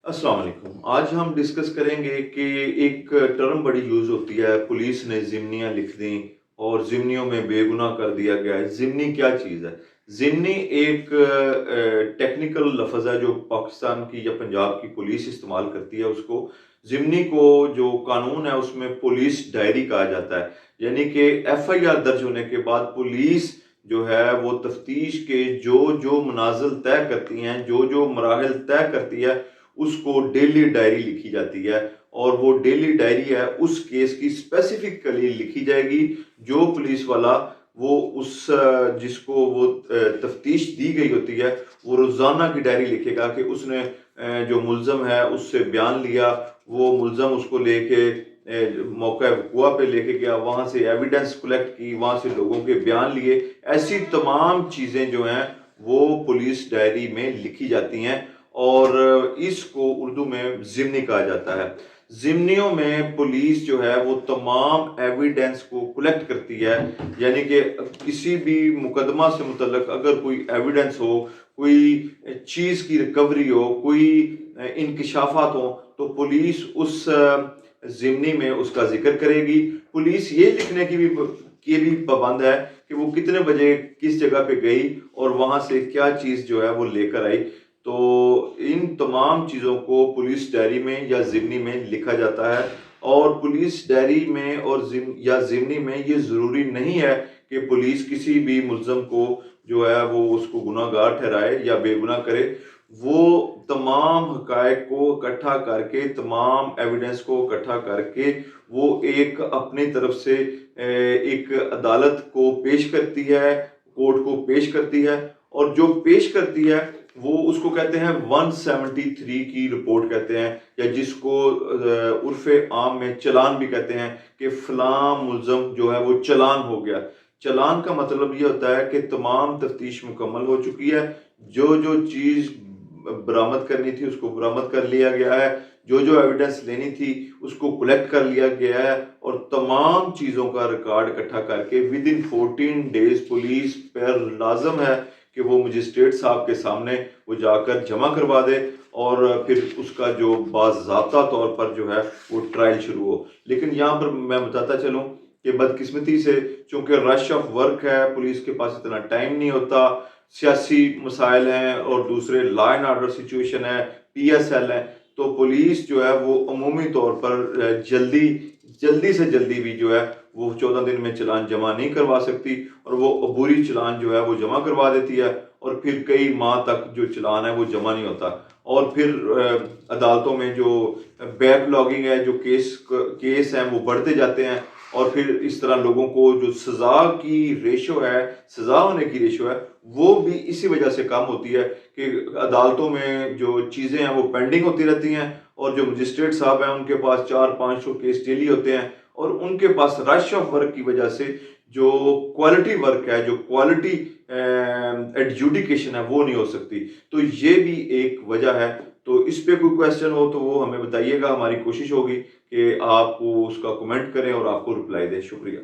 अस्सलाम वालेकुम। आज हम डिस्कस करेंगे कि एक टर्म बड़ी यूज़ होती है, पुलिस ने ज़िम्नियाँ लिख दी और ज़िम्नियों में बेगुनाह कर दिया गया है। ज़िम्नी क्या चीज़ है? ज़िम्नी एक टेक्निकल लफ़्ज़ है जो पाकिस्तान की या पंजाब की पुलिस इस्तेमाल करती है उसको। ज़िम्नी को जो कानून है उसमें पुलिस डायरी कहा जाता है। यानी कि एफआईआर दर्ज होने के बाद पुलिस जो है वो तफ्तीश के जो मनाज़िल तय करती हैं, जो मराहिल तय करती है उसको डेली डायरी लिखी जाती है और वो डेली डायरी है उस केस की स्पेसिफिकली लिखी जाएगी। जो पुलिस वाला वो उस जिसको वो तफ्तीश दी गई होती है वो रोज़ाना की डायरी लिखेगा कि उसने जो मुल्ज़म है उससे बयान लिया, वो मुल्ज़म उसको लेके मौका वक़ूआ पे लेके गया, वहाँ से एविडेंस कलेक्ट की, वहाँ से लोगों के बयान लिए। ऐसी तमाम चीज़ें जो हैं वो पुलिस डायरी में लिखी जाती हैं और इसको उर्दू में ज़िमनी कहा जाता है। ज़िमनियों में पुलिस जो है वो तमाम एविडेंस को कलेक्ट करती है, यानी कि किसी भी मुकदमा से मुतल्लक अगर कोई एविडेंस हो, कोई चीज़ की रिकवरी हो, कोई इंकशाफात हो, तो पुलिस उस ज़िमनी में उसका ज़िक्र करेगी। पुलिस ये लिखने की भी पाबंद है कि वो कितने बजे किस जगह पे गई और वहाँ से क्या चीज़ जो है वो लेकर आई। तो इन तमाम चीज़ों को पुलिस डायरी में या ज़िमनी में लिखा जाता है और पुलिस डायरी में और ज़िमनी में ये ज़रूरी नहीं है कि पुलिस किसी भी मुल्ज़म को जो है वो उसको गुनहगार ठहराए या बेगुनाह करे। वो तमाम हक़ाइक़ को इकट्ठा करके, तमाम एविडेंस को इकट्ठा करके वो एक अपनी तरफ से एक अदालत को पेश करती है, कोर्ट को पेश करती है और जो पेश करती है वो उसको कहते हैं 173 की रिपोर्ट कहते हैं, या जिसको उर्फ़े आम में चालान भी कहते हैं कि फ़लाँ मुल्ज़म जो है वो चालान हो गया। चालान का मतलब ये होता है कि तमाम तफ्तीश मुकम्मल हो चुकी है, जो चीज़ बरामद करनी थी उसको बरामद कर लिया गया है, जो एविडेंस लेनी थी उसको कलेक्ट कर लिया गया है और तमाम चीज़ों का रिकॉर्ड इकट्ठा करके विद इन 14 डेज़ पुलिस पर लाज़िम है कि वो मजिस्ट्रेट साहब के सामने वो जाकर जमा करवा दे और फिर उसका जो बाज़ाब्ता तौर पर जो है वो ट्रायल शुरू हो। लेकिन यहाँ पर मैं बताता चलूँ कि बदकिस्मती से चूँकि रश ऑफ वर्क है, पुलिस के पास इतना टाइम नहीं होता, सियासी मसाइल हैं और दूसरे लॉ एंड ऑर्डर सिचुएशन है, पीएसएल है, तो पुलिस जो है वो अमूमी तौर पर जल्दी से जल्दी भी जो है वो 14 दिन में चालान जमा नहीं करवा सकती और वो अबूरी चालान जो है वो जमा करवा देती है और फिर कई माह तक जो चालान है वो जमा नहीं होता और फिर अदालतों में जो बैकलॉगिंग है, जो केस हैं वो बढ़ते जाते हैं और फिर इस तरह लोगों को जो सज़ा की रेशो है, सज़ा होने की रेशो है, वो भी इसी वजह से कम होती है कि अदालतों में जो चीज़ें हैं वो पेंडिंग होती रहती हैं और जो मजिस्ट्रेट साहब हैं उनके पास 400-500 केस डेली होते हैं और उनके पास रश ऑफ वर्क की वजह से जो क्वालिटी वर्क है, जो क्वालिटी एडजुडिकेशन है वो नहीं हो सकती। तो ये भी एक वजह है। तो इस पे कोई क्वेश्चन हो तो वो हमें बताइएगा, हमारी कोशिश होगी कि आप उसका कमेंट करें और आपको रिप्लाई दें। शुक्रिया।